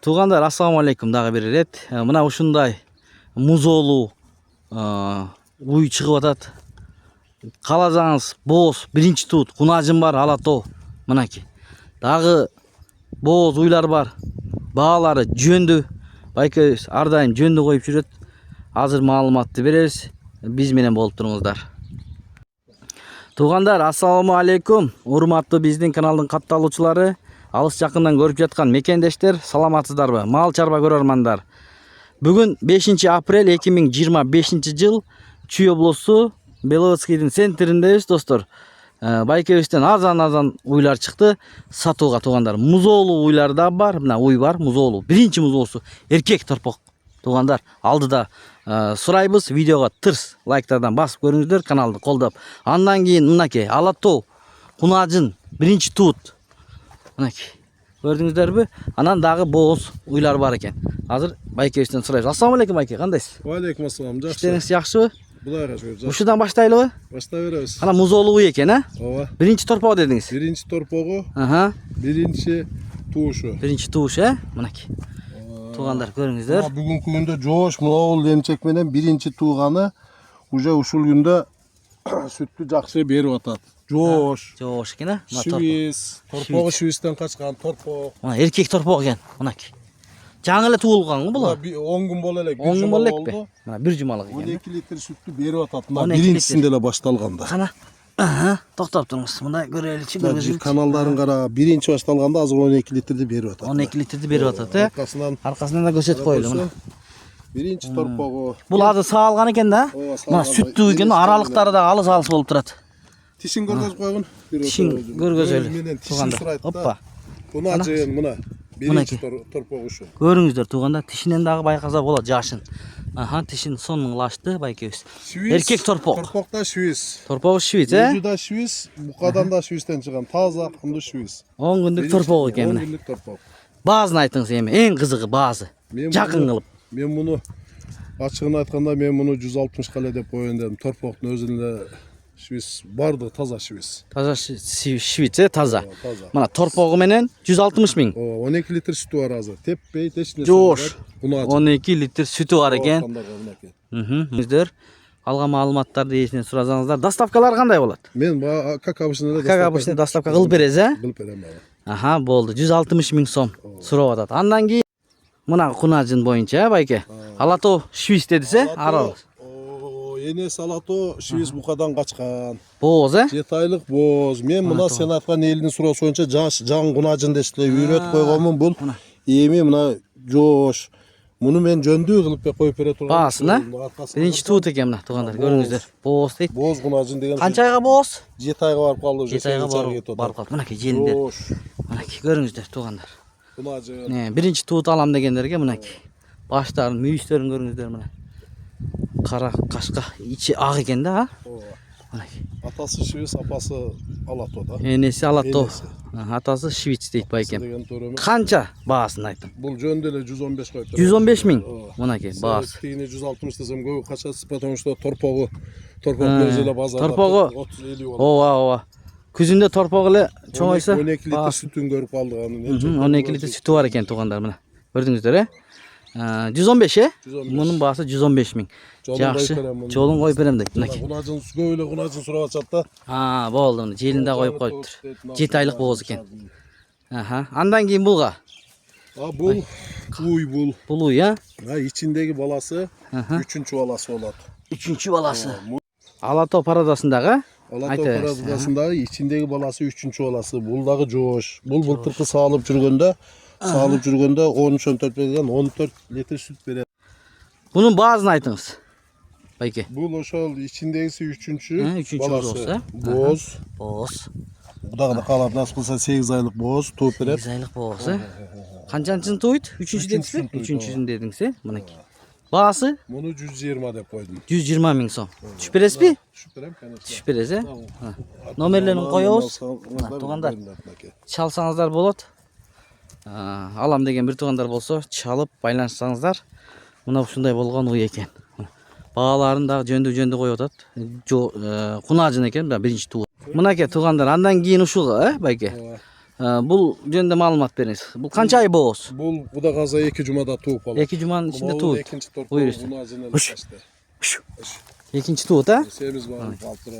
Туғандар, ассаламу алейкум дағы бір рет. Мына ушундай музолу уй чыгып атат. Қаласаңыз боз, биринчи тут, кунажын бар, алатоо. Мынаки. Дагы боз уйлар бар. Баалары жөндү. Байке ар дайым жөндү коюп жүрөт. Азыр маалыматты беребиз. Биз менен болуп туруңуздар. Туғандар, ассаламу алейкум. Урматтуу биздин каналдын катталуучулары, алыс жакындан көрүп жаткан мекендештер, саламатсыздарбы? Мал чарба көрөрмандар. Бүгүн 5 апрель 2025 жыл Чүй облусу Беловодскийдин центриндебиз, достор. Байкебизден азан уйлар чыкты сатууга, туғандар. Музоолу уйлар да бар, мына уй бар, музоолу. Биринчи музоосу эркек торпок. Туғандар, алдыда сурайбыз, видеого тырс лайктардан басып көрүңүздөр, каналды колдоп. Андан кийин мынакей алатоо, кунажын, биринчи тут. Мынакей. Көрдүңүздөрбү? Анан дагы боз уйлар бар экен. Азыр байкебизден сурайбыз. Ассаламу алейкум байке, кандайсыз? Ва алейкум ассалам, жакшы. Иштериңиз жакшыбы? Кудайга шүгүр. Ушудан баштайлыбы? Баштай беребиз. Ана музоолу уй экен, а? Ооба. Биринчи торпоо дедиңиз. Биринчи торпогу, Аха. биринчи туушу. Биринчи тууш, Мынакей. Туғандар, көрүңүздөр. Бүгүнкү күндө жоош муул эмчек менен биринчи тууганы уже ушул күндө сүттү жакшы берип атат. Жоош. Жоош экен, а? Швиз, торпогу Швизден качкан торпог. Мына эркек торпок экен, мынакей. Жаңы эле туулганбы булар? 10 күн боло элек. 10 күн боло элекпи? Мына 1 жумалык экен. 12 литр сүттү берип атат. Мына биринчисинде эле башталганда. Кана. Токтоп туруңуз. Мындай көрөлүчү, көргүзүлчү. Каналдарын кара, биринчи башталганда азыр 12 литрди берип атат. 12 литрди берип атат, Аркасынан да көрсөтүп коелу мына. Биринчи торпогу. Бул азыр саалган экен да? Мына сүттүү экен, аралыктары да алыс болуп турат. Тишин көргөзүп койгун. Тишин көргөзөлү. Туганда. Оппа. Кунажын мына. Биринчи торпогу ушу. Көрүңүздөр, туганда тишинен дагы байкаса болот жашын. Аха, тишин сонуңлашты байкебиз. Эркек торпок. Торпок да Швиз. Торпогу Швиз, Өзү да Швиз, букадан да Швизден чыган таза кумдуу Швиз. 10 күндүк торпок экен мына. 10 күндүк торпок. Баазын айтыңыз эми, эң кызыгы баазы. Жакын кылып. Мен муну ачыгын айтканда мен муну 160 кале деп коеюн дедим. Торпоктун өзүнө эле Швиз барды, таза Швиз. Таза Швиц, таза. Мына торпогу менен 160 миң. 12 литр сүтү бар азыр. Теппей, тешне. Жош. 12 литр сүтү бар экен. Өздөр алган маалыматтарды эсинен суразаңыздар. Доставкалар кандай болот? Мен как обычно доставка кылып бересиз, Кылып берем бага. Аха, болду. 160 миң сом сурап атат. Андан кийин мына кунажын боюнча, байке. Алатоо Швиц дедисе, арабыз. Энес алатоо Швиз букадан качкан. Боз, 7 айлык боз. Мен мына сен айткан элдин суроосу боюнча жаң кунажын дешти. Үйрөтүп койгонмун. Бул эми мына жоош. Муну мен жөндүү кылып коюп бере турган. Баасын, биринчи тут экен мына, тугандар, көрүңүздөр. Боз дейт. Боз кунажын деген. Канча айга боз? 7 айга барып калды уже. 7 айга барып калды. Мынакей желиндер. Мынакей көрүңүздөр, тугандар. Кунажын. Биринчи тут алам дегендерге мынакей. Баштарын, мүйүстөрүн көрүңүздөр мына. Кара кашка, ичи ак экен да, Мынакей. Атасы Швиз, апасы алатоо да. Энеси алатоо. Атасы Швиц дейт байкем. Канча баасын айтым? Бул жөндө эле 115 коюп. 115 миң. Мынакей баасы. Тигини 160 десем көбү качасы, потому что торпок өзү эле базарда. Торпогу 30-50 болот. Ооба. Күзүндө торпок эле чоңойсо 12 литр сүтүн көрүп алдык анын. 12 литр сүтү бар экен, тугандар мына. Көрдүңүздөр, 115, Мунун баасы 115 миң. Жакшы. Жолун коюп берем дейт. Мынакей. Кунажын көбүлө кунажын сурап атат да. Болду. Желинде коюп коюптур. 7 айлык боз экен. Андан кийин булга. Бул уй бул. Бул уй, ичиндеги баласы 3-чү баласы болот. 3-чү баласы. Алатоо парадасындагы? Алатоо парадасындагы ичиндеги баласы 3-чү баласы. Бул дагы жоош. Бул былтыркы саалып жүргөндө 13-14 берген 14 литр сүт берет. Бунун баазын айтыңыз. Байке. Бул ошол ичиндегиси 3-чү баласы. Боз. Кудагы каалап насып кылса 8 айлык боз тууп берет. 8 айлык боз, Канчанчысын туйт? 3-чү дедиңизби? 3-чүсүн дедиңиз, мынакей. Баасы? Муну 120 деп койдум. 120 миң сом. Түшүп бересизби? Түшүп берем, конечно. Түшүп бересиз, Номерлерин коебуз. Тугандар, чалсаңыздар болот. Алам деген бир тугандар болсо, чалып байланышсаңыздар. Мына ушундай болгон уй экен. Бааларын дагы жөндүү коюп атат. Кунажын экен, биринчи туу. Мынакей тугандар, андан кийин ушул, байке. Бул жөнүндө маалымат бериңиз. Бул канча ай бооз? Bu da gaza 2 cumada tuğup alır. 2 жуманын ичинде тууйт. Ekinci tortu Buyursun. bunu acınel Huş. kaçtı. Экинчи туут, а? Semiz var baltıra.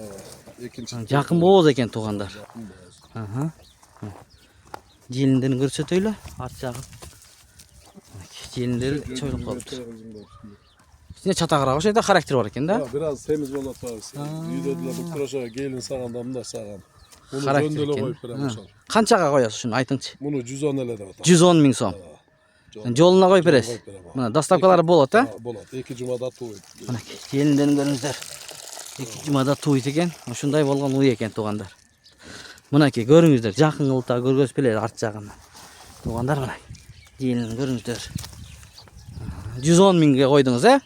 Ekinci Жакын бооз экен туугандар. yakın boğaz. Аха. Желиндерин көрсөтөйлү, арт жагын. Желиндери чойлуп калыптыр. Ичинде чатагыраак ошол характери бар экен да. Biraz temiz bolat var. Videoda bu proje gelin sağandam da sağan. Bunu Характер döndöle экен. koyup beremiz. Канчага коесуз ушуну айтыңчы? Bunu 110 ele de atar. 110 миң сом. Жолуна коюп бересиз. Мына доставкалары болот, а? Bolat. 2 cumada tuğup. Мынакей, желиндерин көрүңүздөр. 2 жумада туйт экен. Ушундай болгон уй экен туугандар. Мынакей, көрүңүздөр, жакын кылып та көргөзүп берели арт жагын. Туугандар мына. Желинин көрүңүздөр. 110 миңге койдуңуз, э?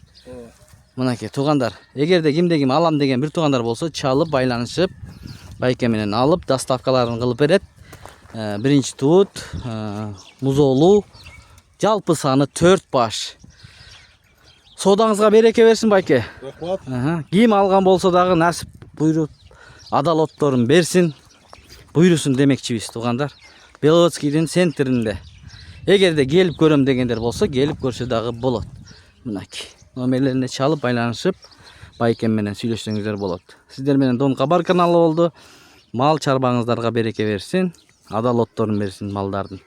Мынакей, туугандар. Эгерде кимде ким алам деген бир туугандар болсо, чалып, байланышып, байке менен алып, доставкаларын кылып берет. Биринчи туут, музоолуу, жалпы саны 4 баш. Содаңызга береке берсин байке. Rahmat. Ким алган болсо дагы насип буйруп, адалотторун берсин. Буйрусун демекчибиз туугандар. Беловодскийдин центринде. Эгерде келип көрөм дегендер болсо, келип көрсө дагы болот. Мынакей. Номерлерине чалып байланышып, байкем менен сүйлөшсөңүздөр болот. Сиздер менен Дон Кабар каналы болду. Мал чарбаңыздарга береке берсин, адалотторун берсин малдардын.